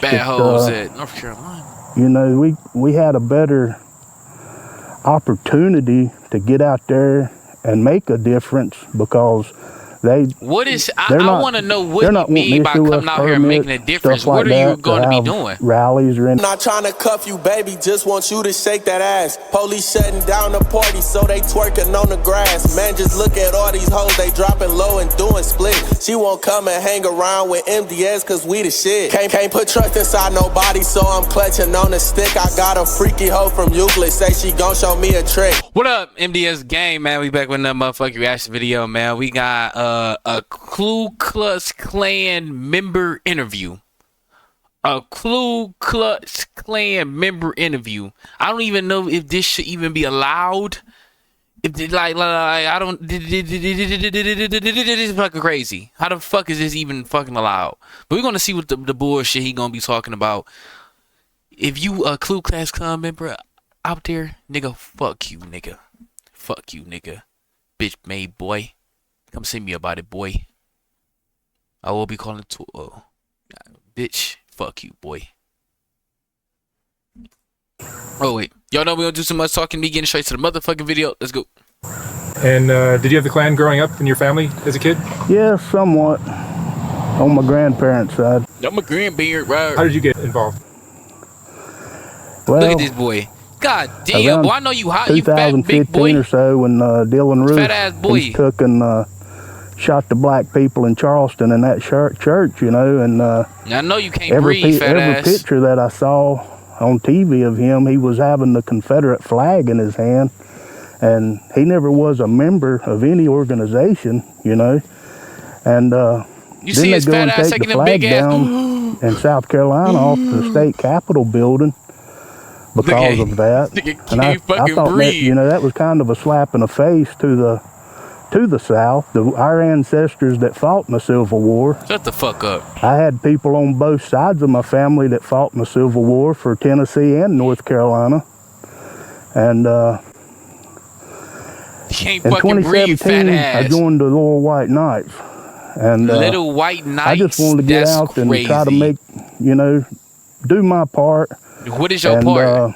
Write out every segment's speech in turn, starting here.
bad hoes at North Carolina. You know, we had a better opportunity to get out there and make a difference because I want to know what you mean by coming out here and making a difference. What are you going to be doing? Rallies or anything. Not trying to cuff you, baby, just want you to shake that ass. Police shutting down the party, so they twerking on the grass. Man, just look at all these hoes, they dropping low and doing split. She won't come and hang around with MDS, cause we the shit. Can't put trust inside nobody, so I'm clutching on the stick. I got a freaky hoe from Euclid, say she gon' show me a trick. What up, MDS gang, man? We back with another motherfucking reaction video, man. We got a Ku Klux Klan member interview. A Ku Klux Klan member interview. I don't even know if this should even be allowed. If I don't. This is fucking crazy. How the fuck is this even fucking allowed? But we're gonna see what the bullshit he gonna be talking about. If you a Ku Klux Klan member out there, nigga, fuck you, nigga. Fuck you, nigga. Bitch made boy. Come see me about it, boy. I will be calling to bitch. Fuck you, boy. Oh wait, y'all know we don't do so much talking. Me getting straight to the motherfucking video. Let's go. And did you have the Klan growing up in your family as a kid? Yeah, somewhat. On my grandparents' side. I'm a grandparent, right? How did you get involved? Well, look at this boy. God damn, boy, I know you hot, you fat big 2015 boy. or so when Dylan Roof fat ass boy took and shot the black people in Charleston in that church, you know, and I know you can't breathe, fat ass. Every picture that I saw on TV of him, he was having the Confederate flag in his hand, and he never was a member of any organization, you know, and you see his fat ass taking the big ass down in South Carolina off the state capitol building because of that. And I thought that, you know, that was kind of a slap in the face to the South, our ancestors that fought in the Civil War. Shut the fuck up. I had people on both sides of my family that fought in the Civil War for Tennessee and North Carolina. And in 2017, I joined the Little White Knights. And Little White Knights. I just wanted to get out and try to make, you know, do my part. What is your part?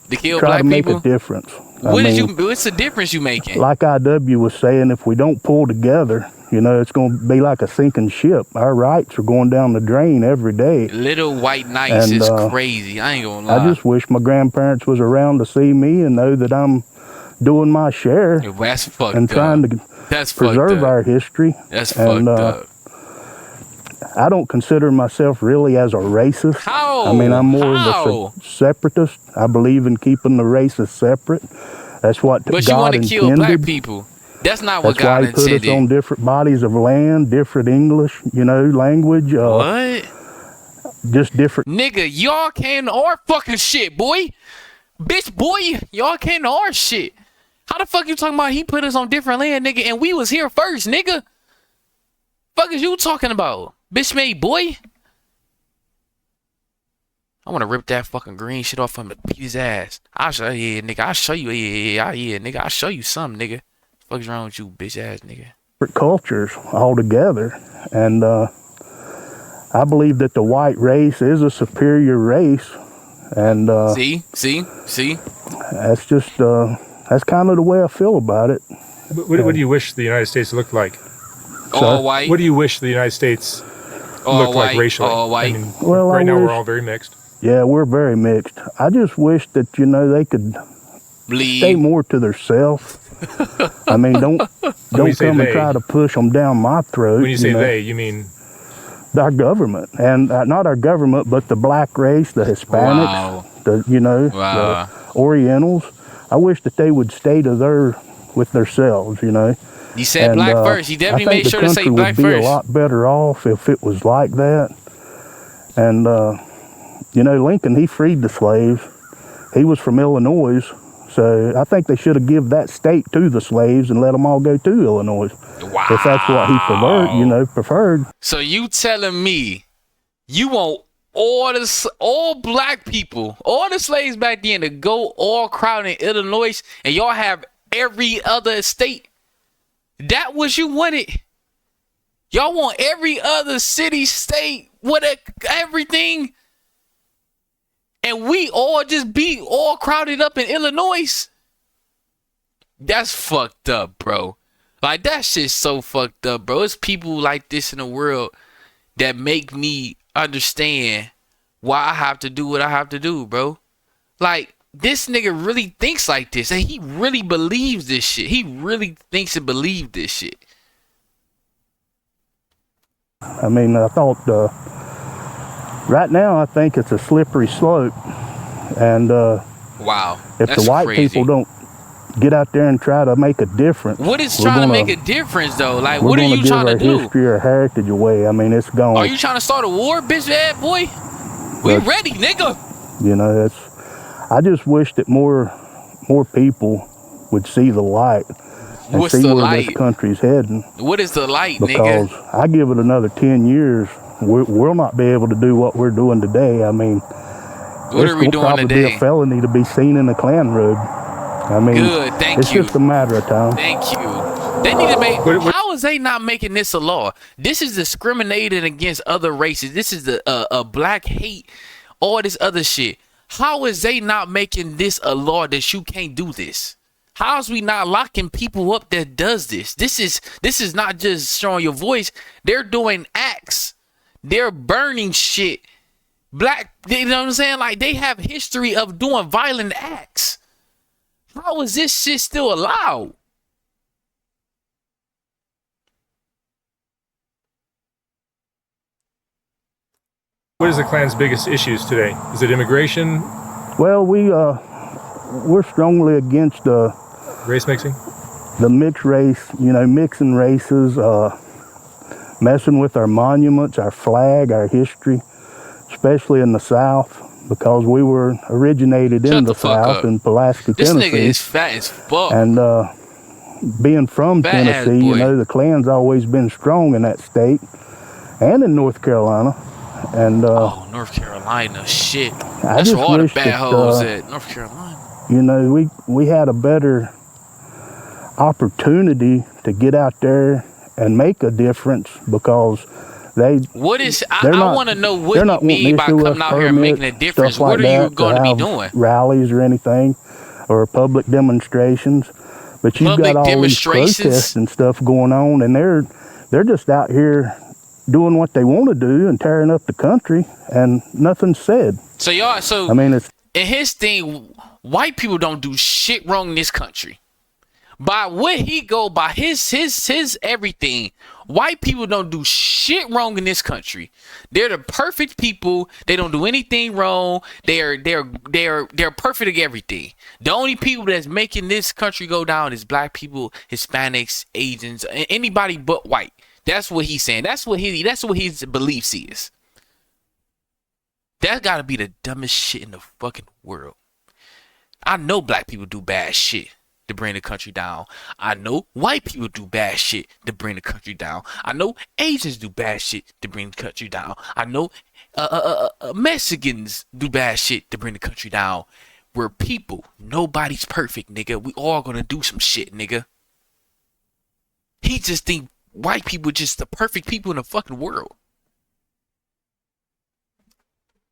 To kill black people? Try to make a difference. What's the difference you making? Like IW was saying, if we don't pull together, you know, it's going to be like a sinking ship. Our rights are going down the drain every day. Little White Knights is crazy. I ain't gonna lie. I just wish my grandparents was around to see me and know that I'm doing my share. That's fucked and trying to preserve our history. That's fucked up. I don't consider myself really as a racist. How? I mean, I'm more of a separatist. I believe in keeping the races separate. That's what God intended. But you want to kill black people. That's not what God intended. That's why he put us on different bodies of land, different English, you know, language. What? Just different. Nigga, y'all came to our fucking shit, boy. Bitch, boy, y'all came to our shit. How the fuck you talking about he put us on different land, nigga, and we was here first, nigga? Fuck is you talking about? Bitch made boy. I want to rip that fucking green shit off him and beat his ass. I'll show you, nigga. I'll show you. Yeah, nigga. I'll show you something, nigga. What the fuck's wrong with you, bitch ass nigga? Cultures all together. And I believe that the white race is a superior race. And see? That's just, that's kind of the way I feel about it. What do you wish the United States looked like? All white? What do you wish the United States looked like racially? All white. I mean, right now we're all very mixed. Yeah, we're very mixed. I just wish that, you know, they could stay more to themselves. I mean, don't come and try to push them down my throat. When you say they, you mean? Our government. And not our government, but the black race, the Hispanics, the Orientals. I wish that they would stay with themselves, you know. You said black first. You definitely made sure to say black first. I think the country would be a lot better off if it was like that. And, you know, Lincoln, he freed the slaves. He was from Illinois. So I think they should have given that state to the slaves and let them all go to Illinois. Wow. If that's what he preferred. So you telling me you want all black people, all the slaves back then to go all crowd in Illinois, and y'all have every other state? That was you wanted? Y'all want every other city, state, everything and we all just be all crowded up in Illinois. That's fucked up, bro. Like, that shit's so fucked up, bro. It's people like this in the world that make me understand why I have to do what I have to do, bro. Like, this nigga really thinks like this, and he really believes this shit. He really thinks and believes this shit. I mean, I thought, right now, I think it's a slippery slope. And wow, if the white people don't get out there and try to make a difference. What is trying to make a difference, though? Like, what are you trying to do? History or heritage away. I mean, it's gone. Are you trying to start a war, bitch ass boy? We ready, nigga. You know, I just wish that more people would see the light and What's see the where light? this country's heading. What is the light, because nigga? I give it another 10 years, we'll not be able to do what we're doing today. I mean, what are we doing probably today? Be a felony to be seen in the Klan road. I mean, good, thank it's you. Just a matter of time. Thank you. They need to make. How is they not making this a law? This is discriminating against other races. This is a black hate. All this other shit. How is they not making this a law that you can't do this? How is we not locking people up that does this? This is not just showing your voice. They're doing acts. They're burning shit. Black, you know what I'm saying? Like, they have history of doing violent acts. How is this shit still allowed? What is the Klan's biggest issues today? Is it immigration? Well, we're strongly against race mixing, the mixed race. You know, mixing races, messing with our monuments, our flag, our history, especially in the South, because we were originated in the South in Pulaski, Tennessee. This nigga is fat as fuck. And being from Tennessee, you know, the Klan's always been strong in that state and in North Carolina. And North Carolina, shit. That's where all the bad hoes at. North Carolina. You know, we had a better opportunity to get out there and make a difference, because I want to know what you mean by coming out here and making a difference. What are you going to be doing? Rallies or anything, or public demonstrations. But you've got all these protests and stuff going on, and they're just out here doing what they want to do and tearing up the country, and nothing's said. So I mean, it's in his thing. White people don't do shit wrong in this country. By what he go by, his everything. White people don't do shit wrong in this country. They're the perfect people. They don't do anything wrong. They're perfect at everything. The only people that's making this country go down is black people, Hispanics, Asians, anybody but white. That's what he's saying. That's what his beliefs is. That gotta be the dumbest shit in the fucking world. I know black people do bad shit to bring the country down. I know white people do bad shit to bring the country down. I know Asians do bad shit to bring the country down. I know Mexicans do bad shit to bring the country down. We're people. Nobody's perfect, nigga. We all gonna do some shit, nigga. He just think white people just the perfect people in the fucking world.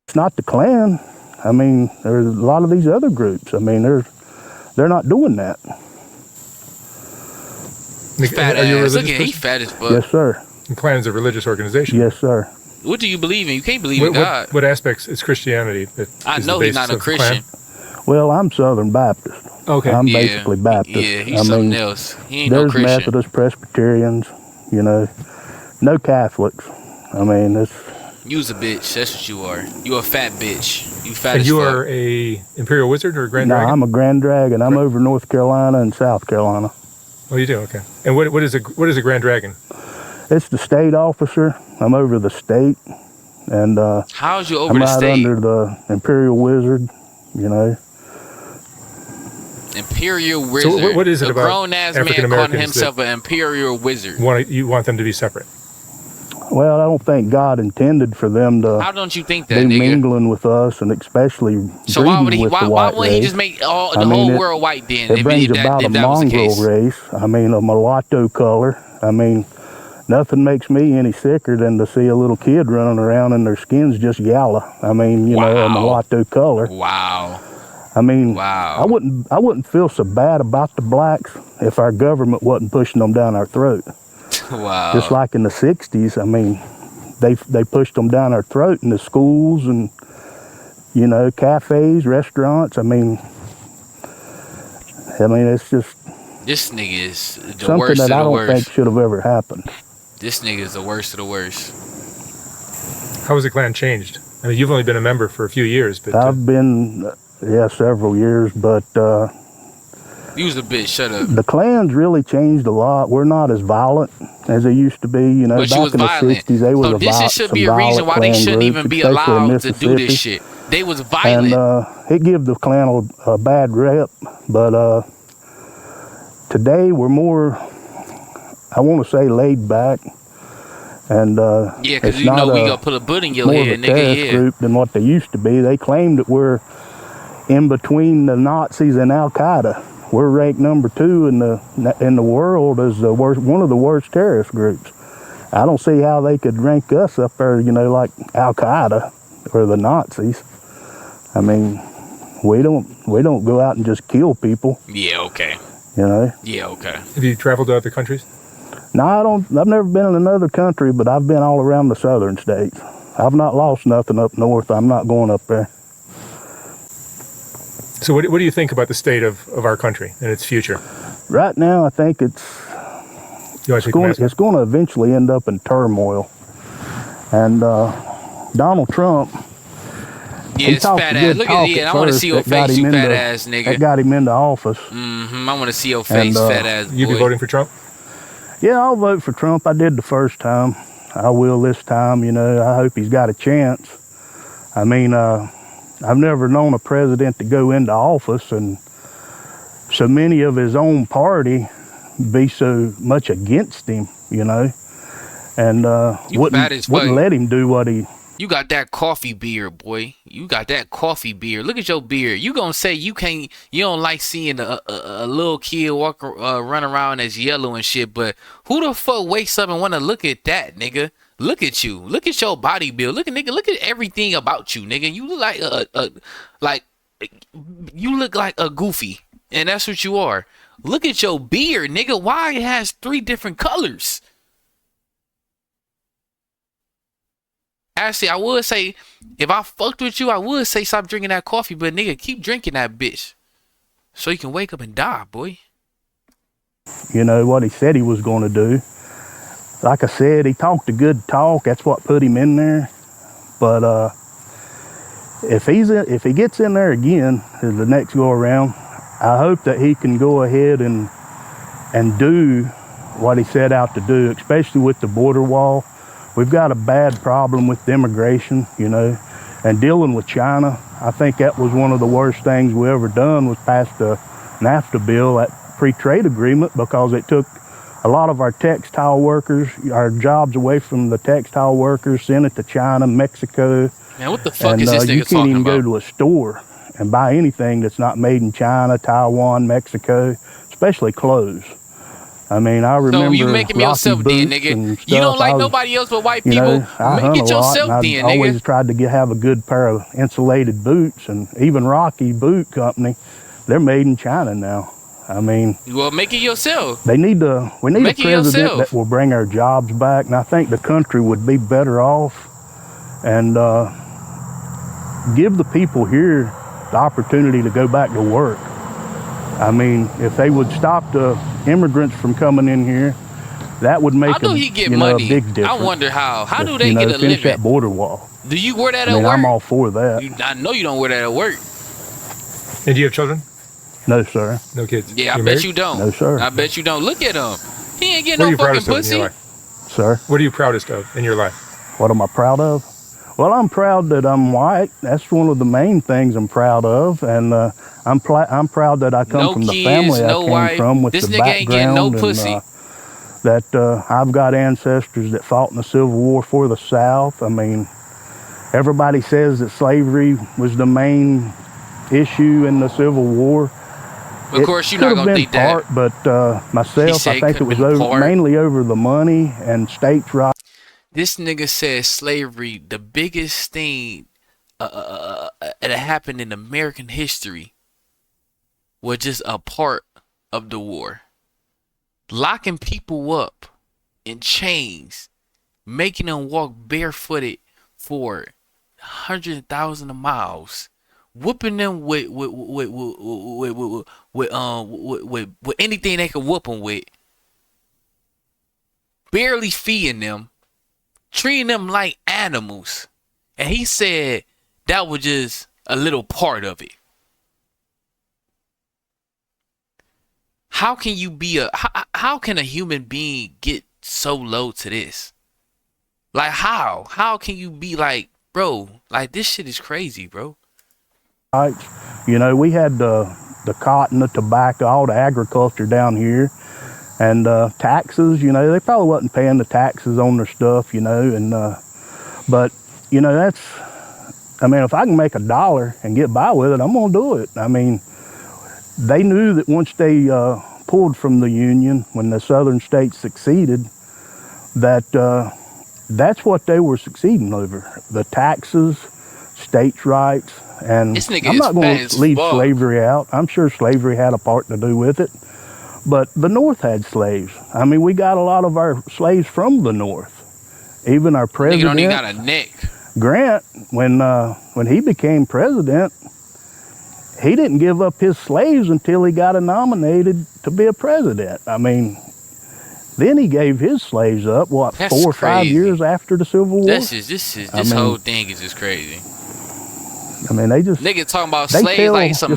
It's not the Klan. I mean, there's a lot of these other groups. I mean, they're not doing that. Fat ass. Look at, he fat as fuck. Yes, sir. The Klan is a religious organization. Yes, sir. What do you believe in? You can't believe in God. What aspects is Christianity? I know he's not a Christian. Well, I'm Southern Baptist. Okay. I'm basically Baptist. Yeah, he's something else. He ain't no Christian. There's Methodist, Presbyterians, you know, no Catholics. I mean, it's... You's a bitch. That's what you are. You a fat bitch. You fat and as you fuck. are a Imperial Wizard or a Grand Dragon? No, I'm a Grand Dragon. I'm over North Carolina and South Carolina. Oh, you do? Okay. And what is a Grand Dragon? It's the state officer. I'm over the state. And how's you over I'm the right state? under the Imperial Wizard, you know. Imperial Wizard. So what is it about grown-ass man calling himself an Imperial Wizard? You want them to be separate? Well, I don't think God intended for them to. How don't you think that, be nigga? Mingling with us, and especially so why would he? With the why white wouldn't he race. just make the whole world white then? It brings about a mongrel race. I mean, a mulatto color. I mean, nothing makes me any sicker than to see a little kid running around and their skin's just yellow. I mean, you know, a mulatto color. Wow. I mean, wow. I wouldn't feel so bad about the blacks if our government wasn't pushing them down our throat. Wow. Just like in the 60s, I mean, they pushed them down our throat in the schools and, you know, cafes, restaurants. I mean, it's just... This nigga is the something worst that of I the don't worst. think should have ever happened. This nigga is the worst of the worst. How has the Klan changed? I mean, you've only been a member for a few years, but... I've been, several years, but... You was a bitch, shut up. The Klan's really changed a lot. We're not as violent as they used to be. You know, but back in the 60s, they were this should be a reason why they shouldn't even be allowed to do this shit. They was violent. And it gave the Klan a bad rep, but today we're more, I want to say, laid back. And yeah, because you know we gonna put a bullet in your head, nigga. Yeah, group than what they used to be. They claim that we're in between the Nazis and Al Qaeda. We're ranked number 2 in the world as the worst, one of the worst terrorist groups. I don't see how they could rank us up there, you know, like Al Qaeda or the Nazis. I mean, we don't go out and just kill people. Yeah, okay. You know. Yeah, okay. Have you traveled to other countries? No, I don't. I've never been in another country, but I've been all around the southern states. I've not lost nothing up north. I'm not going up there. So what do you think about the state of our country and its future? Right now, I think it's going to eventually end up in turmoil. And Donald Trump, yeah, it's fat ass. Look at it. I want to see your face, you fat ass nigga. That got him into office. I want to see your face, fat ass boy. You be voting for Trump? Yeah, I'll vote for Trump. I did the first time. I will this time. You know, I hope he's got a chance. I mean, I've never known a president to go into office and so many of his own party be so much against him, you know, and wouldn't let him do what he... You got that coffee beard, boy. You got that coffee beard. Look at your beard. You gonna say you don't like seeing a little kid run around as yellow and shit, but who the fuck wakes up and wanna look at that, nigga? Look at you. Look at your body build. Look at everything about you, nigga. You look like a goofy, and that's what you are. Look at your beard, nigga. Why it has 3 different colors? Actually, I would say if I fucked with you, I would say stop drinking that coffee, but nigga, keep drinking that bitch, so you can wake up and die, boy. You know what he said he was going to do. Like I said, he talked a good talk. That's what put him in there. But if he gets in there again, the next go around, I hope that he can go ahead and do what he set out to do, especially with the border wall. We've got a bad problem with immigration, you know, and dealing with China. I think that was one of the worst things we ever done was pass the NAFTA bill, that free trade agreement, because it took a lot of our textile workers, our jobs away from the textile workers, sent it to China, Mexico. Man, what the fuck is this nigga talking about? You can't even go to a store and buy anything that's not made in China, Taiwan, Mexico, especially clothes. I mean, I remember. So you making yourself then, nigga. You don't like nobody else but white people. Make it yourself then, nigga. I always tried to have a good pair of insulated boots, and even Rocky Boot Company, they're made in China now. I mean, well, make it yourself. We need a president that will bring our jobs back, and I think the country would be better off, and give the people here the opportunity to go back to work. I mean, if they would stop the immigrants from coming in here, that would make a big difference. I wonder how. How do they get a living? Finish that border wall. Do you wear that at work? I'm all for that. I know you don't wear that at work. And do you have children? No, sir. No kids? Yeah, I bet you don't. No, sir. I bet you don't. Look at him. He ain't getting no fucking pussy. Sir? What are you proudest of in your life? What am I proud of? Well, I'm proud that I'm white. That's one of the main things I'm proud of. And I'm proud that I come from the family I came from with the background. Ain't getting no pussy. That I've got ancestors that fought in the Civil War for the South. I mean, everybody says that slavery was the main issue in the Civil War. Of course, you're not gonna think that. But myself, I think it was mainly over the money and states' rights. This nigga said slavery, the biggest thing that happened in American history, was just a part of the war. Locking people up in chains, making them walk barefooted for 100,000 miles, whooping them with anything they could whoop them with, barely feeding them, treating them like animals. And he said that was just a little part of it. How can you be how can a human being get so low to this? Like how can you be like, bro, like this shit is crazy, bro. You know, we had the cotton, the tobacco, all the agriculture down here, and taxes. You know, they probably wasn't paying the taxes on their stuff. You know, and but you know I mean, if I can make $1 and get by with it, I'm gonna do it. I mean, they knew that once they pulled from the Union, when the southern states succeeded, that that's what they were succeeding over: the taxes, states' rights. And I'm not going to leave slavery out. I'm sure slavery had a part to do with it. But the North had slaves. I mean, we got a lot of our slaves from the North. Even our president, don't even got a neck. Grant, when he became president, he didn't give up his slaves until he got nominated to be a president. I mean, then he gave his slaves up, what, that's 4 or 5 years after the Civil War? This whole thing is just crazy. I mean, they just... Nigga talking about slaves some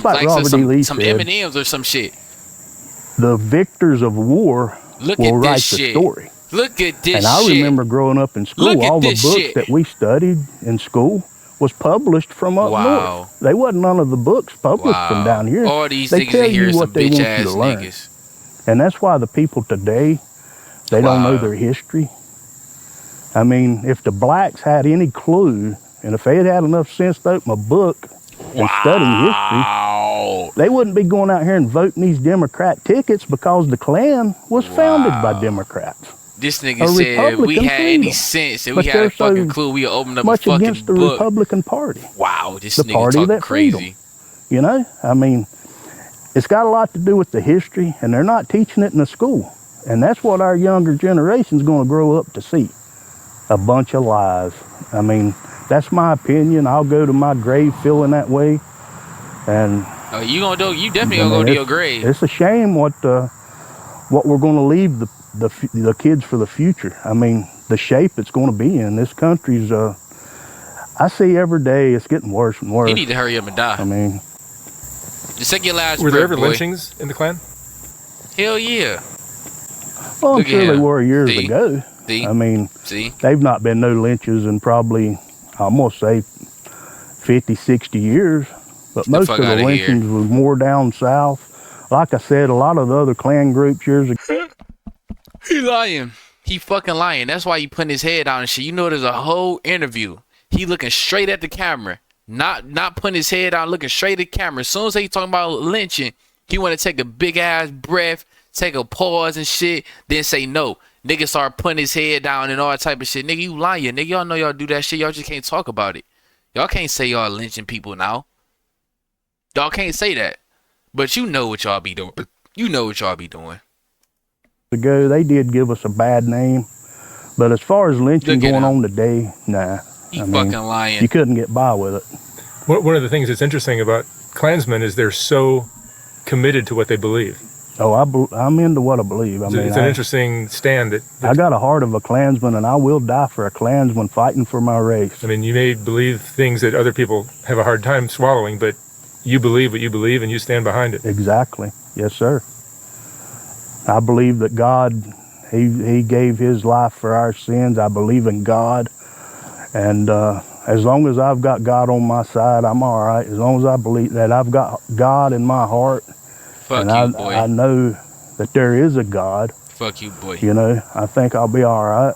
M&Ms or some shit. The victors of war will write the story. Look at this shit. And I remember growing up in school, all the books that we studied in school was published from up north. They wasn't none of the books published from down here. All these niggas in here are some bitch-ass niggas. And that's why the people today, they don't know their history. I mean, if the blacks had any clue, and if they had had enough sense to open a book and study history, they wouldn't be going out here and voting these Democrat tickets, because the Klan was founded by Democrats. This nigga said if we had any sense and we had a fucking clue, we would open up a fucking against the book. Republican Party. Wow, this nigga talking crazy. You know, I mean, it's got a lot to do with the history, and they're not teaching it in the school. And that's what our younger generation's going to grow up to see. A bunch of lies. I mean, that's my opinion. I'll go to my grave feeling that way. And you definitely gonna go to your grave. It's a shame what we're going to leave the kids for the future. I mean, the shape it's going to be in. This country's I see every day it's getting worse and worse. You need to hurry up and die. I mean, just take your last breath. Were there ever lynchings in the Klan? Hell yeah. Well, I'm sure they were years ago. I mean, they've not been no lynches in probably, I'm going to say, 50, 60 years. But most of the lynchings was more down south. Like I said, a lot of the other Klan groups years ago. He lying. He fucking lying. That's why he putting his head down and shit. You know, there's a whole interview. He looking straight at the camera. Not putting his head down, looking straight at the camera. As soon as he talking about lynching, he want to take a big ass breath, take a pause and shit, then say no. Nigga start putting his head down and all that type of shit. Nigga, you lying. Nigga, y'all know y'all do that shit. Y'all just can't talk about it. Y'all can't say y'all lynching people now. Y'all can't say that. But you know what y'all be doing. You know what y'all be doing. Ago, they did give us a bad name. But as far as lynching going on today, nah. You fucking lying. You couldn't get by with it. One of the things that's interesting about Klansmen is they're so committed to what they believe. Oh, I'm into what I believe. It's an interesting stand. I got a heart of a Klansman, and I will die for a Klansman fighting for my race. I mean, you may believe things that other people have a hard time swallowing, but you believe what you believe, and you stand behind it. Exactly. Yes, sir. I believe that God, he gave his life for our sins. I believe in God. And as long as I've got God on my side, I'm all right. As long as I believe that I've got God in my heart, Fuck and you, boy. I know that there is a God. Fuck you, boy. You know, I think I'll be all right.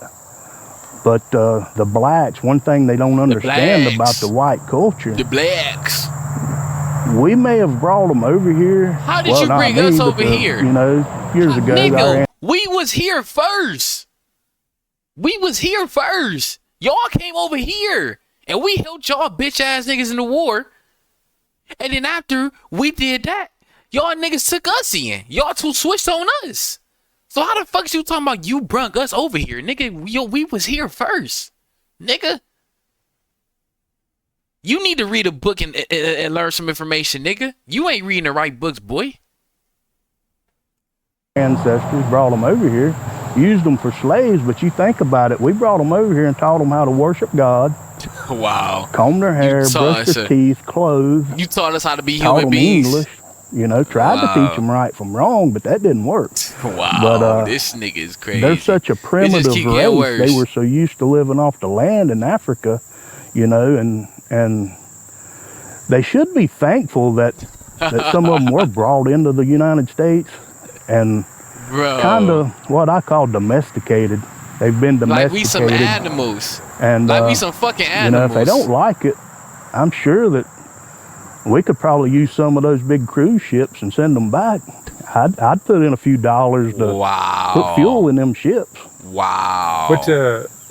But the blacks, one thing they don't understand about the white culture. The blacks. We may have brought them over here. How did you bring us over here? You know, years ago. Nigga, we was here first. We was here first. Y'all came over here. And we helped y'all bitch ass niggas in the war. And then after we did that, y'all niggas took us in. Y'all two switched on us. So how the fuck is you talking about you brung us over here? Nigga, we was here first. Nigga. You need to read a book and learn some information, nigga. You ain't reading the right books, boy. Ancestors brought them over here, used them for slaves, but you think about it, we brought them over here and taught them how to worship God. Wow. Comb their hair, brush their teeth, clothe. You taught us how to be human beings. English. You know, tried to teach them right from wrong, but that didn't work. Wow, but, this nigga is crazy. They're such a primitive race. They were so used to living off the land in Africa, you know, and they should be thankful that some of them were brought into the United States and kind of what I call domesticated. They've been domesticated. Like we some animals. And like we some fucking animals. You know, if they don't like it, I'm sure that we could probably use some of those big cruise ships and send them back. I'd put in a few dollars to put fuel in them ships. Wow.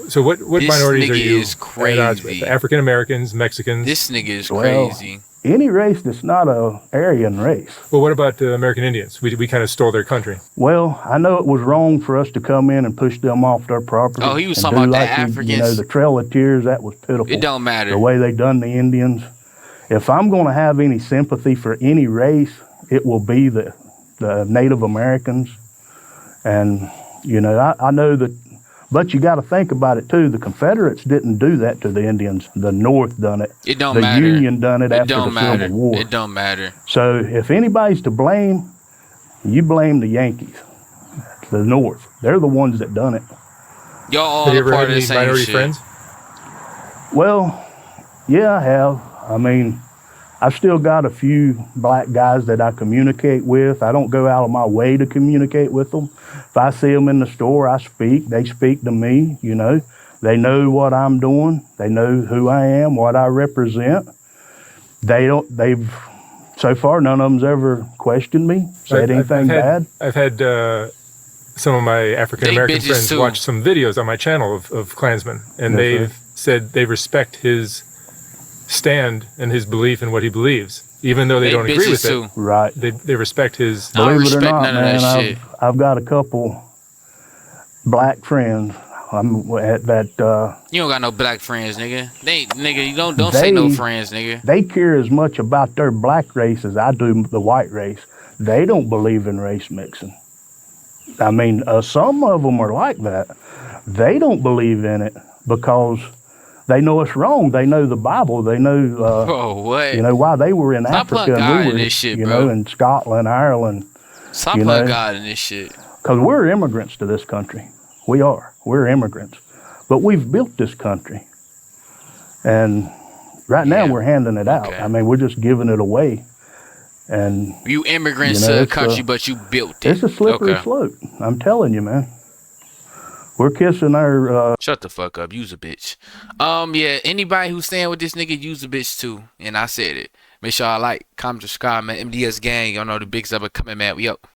So what minorities are you? Is crazy. African Americans, Mexicans. This nigga is crazy. Any race that's not a Aryan race. Well, what about American Indians? We kind of stole their country. Well, I know it was wrong for us to come in and push them off their property. Oh, he was talking about the Africans. You know, the Trail of Tears, that was pitiful. It don't matter. The way they done the Indians. If I'm going to have any sympathy for any race, it will be the Native Americans. And, you know, I know that, but you got to think about it too. The Confederates didn't do that to the Indians. The North done it. It don't matter. The Union done it after the Civil War. It don't matter. So if anybody's to blame, you blame the Yankees, the North. They're the ones that done it. Y'all all a part of the same minority shit. Friends? Well, yeah, I have. I mean, I've still got a few black guys that I communicate with. I don't go out of my way to communicate with them. If I see them in the store, I speak. They speak to me, you know. They know what I'm doing. They know who I am, what I represent. So far, none of them's ever questioned me, said anything bad. I've had some of my African American friends watch some videos on my channel of Klansmen, and they've said they respect his stand and his belief in what he believes, even though they don't agree with it. Right. They respect his. Believe it or not, man, I've got a couple black friends. You don't got no black friends, nigga. You don't say no friends, nigga. They care as much about their black race as I do the white race. They don't believe in race mixing. I mean, some of them are like that. They don't believe in it because they know it's wrong. They know the Bible. They know, you know, why they were in Africa and we were, this shit, you know, in Scotland, Ireland. Stop putting God in this shit. Because we're immigrants to this country. We are. We're immigrants. But we've built this country. And right now we're handing it out. I mean, we're just giving it away. And you immigrants to the country, but you built it. It's a slippery slope. I'm telling you, man. We're kissing our Shut the fuck up. Use a bitch. Yeah, anybody who's staying with this nigga, use a bitch too. And I said it. Make sure y'all like, comment, subscribe, man. MDS gang. Y'all know the big stuff coming, man. We up.